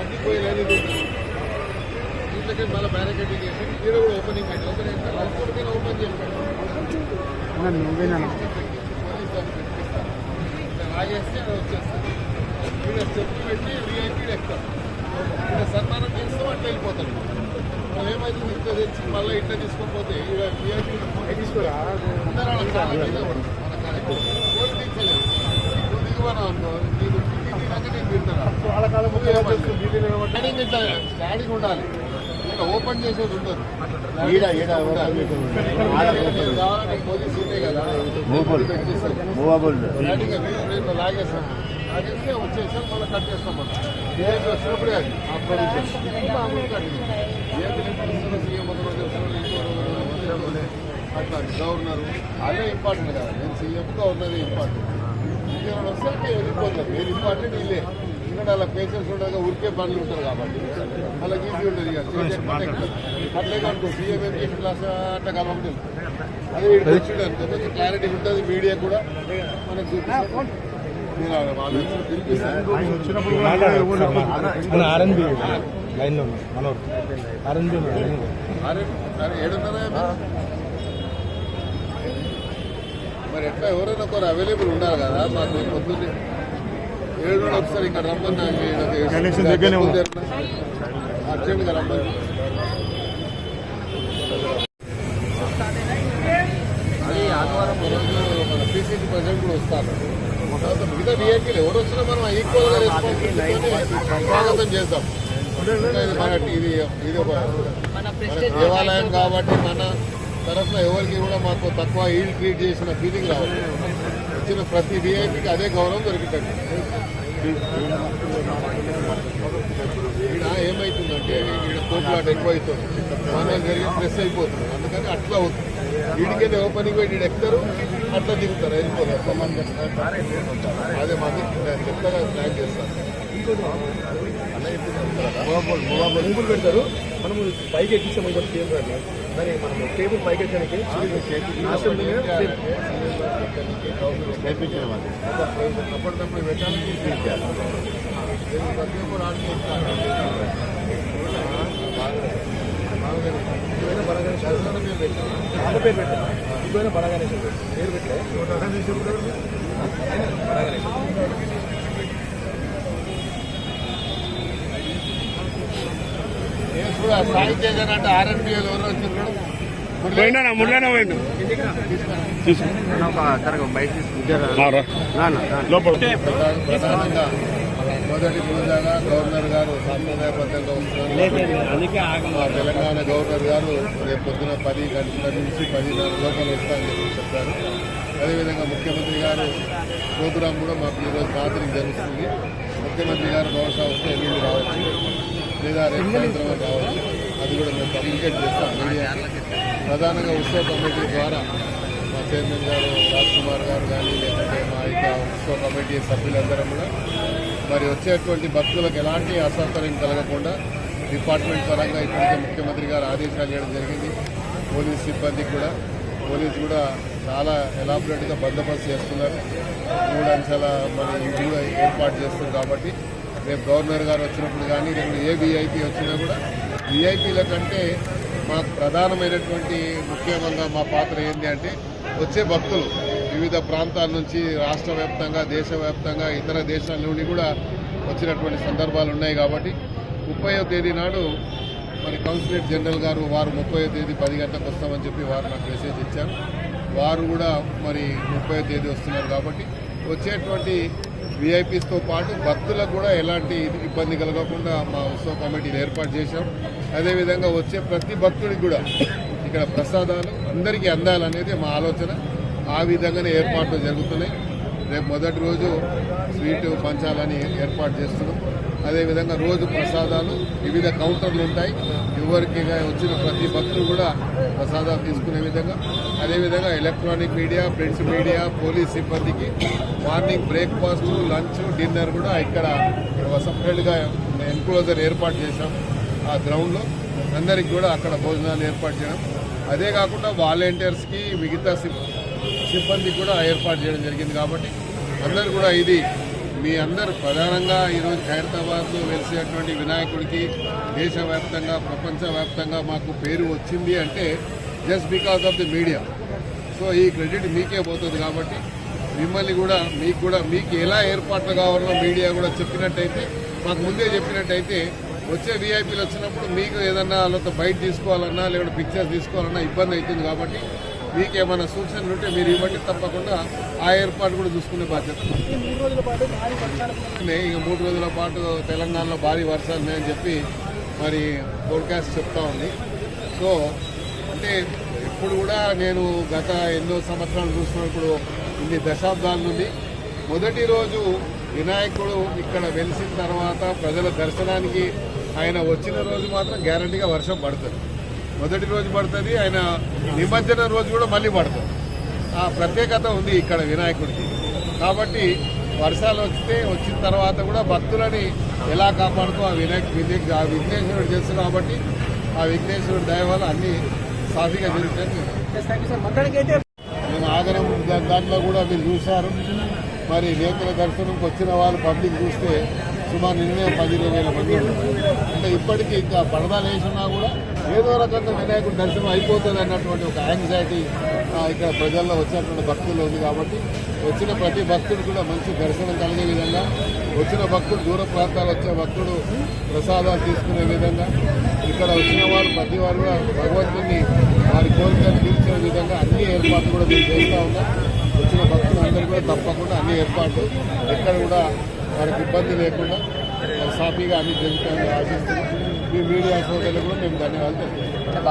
అన్ని పోయేది దీంట్లోకి మళ్ళీ బ్యారికేడింగ్ చేసి ఈడ కూడా ఓపెనింగ్ అయింది. ఓపెనింగ్ అయితే ఓపెన్ చేస్తాను లాగేస్తే అది వచ్చేస్తుంది. ఈడ స్టెప్ పెట్టి వీఐపీ ఎక్కుతాం. ఈడ సన్మానం చేస్తాం అట్లా వెళ్ళిపోతాం. మనం ఏమైతే ఇంట్లో తెచ్చి మళ్ళీ ఇంట్లో తీసుకోకపోతే ఈడ వీఐపీ తీసుకోరా అందరూ మన కార్యక్రమం స్టాండింగ్ ఉండాలి. ఇక్కడ ఓపెన్ చేసేది ఉండదు. మోదీ సీటే కదా లాగేస్తాం. లాగేస్తే వచ్చేసాం మళ్ళీ కట్ చేస్తాం. మనం ఏది వచ్చినప్పుడే అది ఆ ప్రొవిజన్ సీఎం అట్లా గవర్నర్ అదే ఇంపార్టెంట్ కదా. నేను సీఎం గవర్నర్ ఇంపార్టెంట్. ఇంకేమైనా వస్తే అంటే వెళ్ళిపోతారు. మీరు ఇంపార్టెంట్ ఇల్లే. ఎందుకంటే అలా పేషెంట్స్ ఉండగా ఉరికే పనులు ఉంటారు కాబట్టి అలా ఈజీ ఉంటుంది. అట్లే అనుకో సీఎం ఏం చేసిన క్లాస్ అట్లా కాబట్టి అదే వచ్చిండు కొంచెం క్లారిటీ ఉంటుంది. మీడియా కూడా మనకు చూపిస్తారు. ఏడున్నదా మరి ఎట్లా ఎవరైనా ఒకరు అవైలబుల్ ఉండాలి కదా. మాకు పొద్దున్నే 7 రోజులు ఒకసారి ఇక్కడ రమ్మని అర్జెంట్గా రమ్మని. అది ఆదివారం రోజు మన పీసీసీ ప్రెసిడెంట్ కూడా వస్తారు. మిగతా విఐపీలు ఎవరు వచ్చినా మనం ఈక్వల్గా రెస్పాన్సిబిలిటీతోనే స్వాగతం చేద్దాం. ఇది దేవాలయం కాబట్టి మన తరఫున ఎవరికి కూడా మాకు తక్కువ ఈల్ ట్రీట్ చేసిన ఫీలింగ్ రావాలి. వచ్చిన ప్రతి విఐపీకి అదే గౌరవం దొరికిందండి. ఈడ ఏమవుతుందంటే ఈడ కోట్లాట ఎక్కువ అవుతుంది. మన జరిగి ప్రెస్ అయిపోతుంది. అందుకని అట్లా అవుతుంది. వీడికైతే ఓపెనింగ్ పెట్టి వీడు ఎక్కుతారు అట్లా దిగుతారు వెళ్ళిపోతారు. అదే మాకు చెప్తారా ప్లాన్ చేస్తారు. మూగులు పెడతారు. మనము పైకి ఎక్కిస్తాం. దాన్ని మనం టేబుల్ పైకి ఎక్కడానికి అప్పటికప్పుడు పెట్టాలని బలగానే శాసనం మేము పెట్టాం. పేరు పెట్టాం. ఇంకైనా బలగానే పేరు పెట్టలే బలగానే. సాయం చేశానంటే ఆర్ఎన్బిఎల్ ఎవరు వచ్చినాడు మురళీనా పోయిండు. ప్రధానంగా మొదటి రోజాగా గవర్నర్ గారు సాంప్రదాయబద్ధంగా వస్తున్నారు. తెలంగాణ గవర్నర్ గారు రేపు పొద్దున 10 గంటల నుంచి 10:30 లోపల వస్తారని చెప్పారు. అదేవిధంగా ముఖ్యమంత్రి గారు ప్రోగ్రాం కూడా మాకు ఈరోజు రాత్రికి జరుగుతుంది. ముఖ్యమంత్రి గారు బహుశా వస్తే ఎల్లుండి రావచ్చు లేదా రేపు సాయంత్రం రావచ్చు. అది కూడా మేము కమ్యూనికేట్ చేస్తాం మీడియా. ప్రధానంగా ఉత్సవ కమిటీ ద్వారా మా చైర్మన్ గారు రాజ్ కుమార్ గారు కానీ లేదంటే మా ఇక ఉత్సవ కమిటీ సభ్యులందరం కూడా మరి వచ్చేటువంటి భక్తులకు ఎలాంటి అసౌకర్యం కలగకుండా డిపార్ట్మెంట్ పరంగా ఇప్పటికే ముఖ్యమంత్రి గారు ఆదేశాలు చేయడం జరిగింది. పోలీస్ సిబ్బందికి కూడా పోలీసు కూడా చాలా ఎలాబొరేట్గా బందోబస్తు చేస్తున్నారు. 3 అంశాల మరి ఇది కూడా ఏర్పాటు చేస్తుంది. కాబట్టి రేపు గవర్నర్ గారు వచ్చినప్పుడు కానీ రేపు ఏ విఐపీ వచ్చినా కూడా విఐపీల కంటే మాకు ప్రధానమైనటువంటి ముఖ్యంగా మా పాత్ర ఏంటి అంటే వచ్చే భక్తులు వివిధ ప్రాంతాల నుంచి రాష్ట్ర వ్యాప్తంగా దేశవ్యాప్తంగా ఇతర దేశాల నుండి కూడా వచ్చినటువంటి సందర్భాలు ఉన్నాయి. కాబట్టి 30వ తేదీ నాడు మరి కౌన్సిలేట్ జనరల్ గారు వారు 30వ తేదీ 10 గంటలకు వస్తామని చెప్పి వారు నాకు మెసేజ్ ఇచ్చారు. వారు కూడా మరి 30వ తేదీ వస్తున్నారు. కాబట్టి వచ్చేటువంటి విఐపీస్తో పాటు భక్తులకు కూడా ఎలాంటి ఇబ్బంది కలగకుండా మా ఉత్సవ కమిటీని ఏర్పాటు చేశాం. అదేవిధంగా వచ్చే ప్రతి భక్తుడికి కూడా ఇక్కడ ప్రసాదాలు అందరికీ అందాలనేది మా ఆలోచన. ఆ విధంగానే ఏర్పాట్లు జరుగుతున్నాయి. రేపు మొదటి రోజు స్వీటు పంచాలని ఏర్పాటు చేస్తున్నాం. అదేవిధంగా రోజు ప్రసాదాలు వివిధ కౌంటర్లు ఉంటాయి. ఎవరికి వచ్చిన ప్రతి భక్తులు కూడా ప్రసాదాలు తీసుకునే విధంగా. అదేవిధంగా electronic media, prints media, police సిబ్బందికి మార్నింగ్ బ్రేక్ఫాస్ట్, లంచ్, డిన్నర్ కూడా ఇక్కడ సపరేట్గా ఎన్క్లోజర్ ఏర్పాటు చేశాం. ఆ గ్రౌండ్లో అందరికి కూడా అక్కడ భోజనాలు ఏర్పాటు చేయడం. అదే కాకుండా వాలంటీర్స్కి మిగతా సిబ్బందికి కూడా ఏర్పాటు చేయడం జరిగింది. కాబట్టి అందరూ కూడా ఇది మీ అందరు ప్రధానంగా ఈరోజు ఖైరతాబాద్లో వెలిసేటువంటి వినాయకుడికి దేశవ్యాప్తంగా ప్రపంచవ్యాప్తంగా మాకు పేరు వచ్చింది అంటే just because of the media. So ఈ క్రెడిట్ మీకే పోతుంది కాబట్టి మిమ్మల్ని కూడా మీకు ఎలా ఏర్పాట్లు కావాలో మీడియా కూడా చెప్పినట్టయితే, మాకు ముందే చెప్పినట్టయితే వచ్చే వీఐపీలు వచ్చినప్పుడు మీకు ఏదన్నా వాళ్ళతో బయట తీసుకోవాలన్నా లేకపోతే పిక్చర్స్ తీసుకోవాలన్నా ఇబ్బంది అవుతుంది. కాబట్టి మీకు ఏమైనా సూచనలు ఉంటే మీరు ఇవ్వండి, తప్పకుండా ఆ ఏర్పాటు కూడా చూసుకునే బాధ్యత. ఇక 3 రోజుల పాటు తెలంగాణలో భారీ వర్షాలు ఉన్నాయని చెప్పి మరి ఫోర్కాస్ట్ చెప్తా ఉంది. సో అంటే ఇప్పుడు కూడా నేను గత ఎన్నో సంవత్సరాలు చూసినప్పుడు ఇన్ని దశాబ్దాల నుండి మొదటి రోజు వినాయకుడు ఇక్కడ వెలిసిన తర్వాత ప్రజల దర్శనానికి ఆయన వచ్చిన రోజు మాత్రం గ్యారంటీగా వర్షం పడుతుంది. మొదటి రోజు పడుతుంది, ఆయన నిమజ్జన రోజు కూడా మళ్ళీ పడుతుంది. ఆ ప్రత్యేకత ఉంది ఇక్కడ వినాయకుడికి. కాబట్టి వర్షాలు వచ్చిన తర్వాత కూడా భక్తులని ఎలా కాపాడుతూ ఆ విఘ్నేశ్వరుడు చేస్తుంది. కాబట్టి ఆ విఘ్నేశ్వరుడు దయ వల్ల అన్ని సాఫీగా జరుగుతాయి. నేను ఆగరం దాంట్లో కూడా మీరు చూశారు. మరి నేతల దర్శనంకి వచ్చిన వాళ్ళు పబ్లిక్ చూస్తే సుమారు నిన్నే 10,000 మంది ఉన్నారు. అంటే ఇప్పటికీ ఇంకా పరదాలు వేసినా కూడా ఏదో రకంగా వినాయకుడి దర్శనం అయిపోతుంది అన్నటువంటి ఒక యాంగ్జైటీ ఇక్కడ ప్రజల్లో వచ్చేటువంటి భక్తులు ఉంది. కాబట్టి వచ్చిన ప్రతి భక్తుడు కూడా మంచి దర్శనం కలిగే విధంగా, వచ్చిన భక్తుడు దూర ప్రాంతాలు వచ్చే భక్తుడు ప్రసాదాలు తీసుకునే విధంగా, ఇక్కడ వచ్చిన వారు ప్రతి వారు కూడా భగవంతుని వారి కోరికలు తీర్చే విధంగా అన్ని ఏర్పాట్లు కూడా మేము చేస్తూ ఉన్నాం. వచ్చిన భక్తులు అందరూ కూడా తప్పకుండా అన్ని ఏర్పాట్లు ఎక్కడ కూడా వారికి ఇబ్బంది లేకుండా సాఫీగా అన్ని జరుగుతాయని ఆశిస్తున్నాం. మీ మీడియా సోదరులు కూడా మేము ధన్యవాదాలు తెలుపుతున్నాం.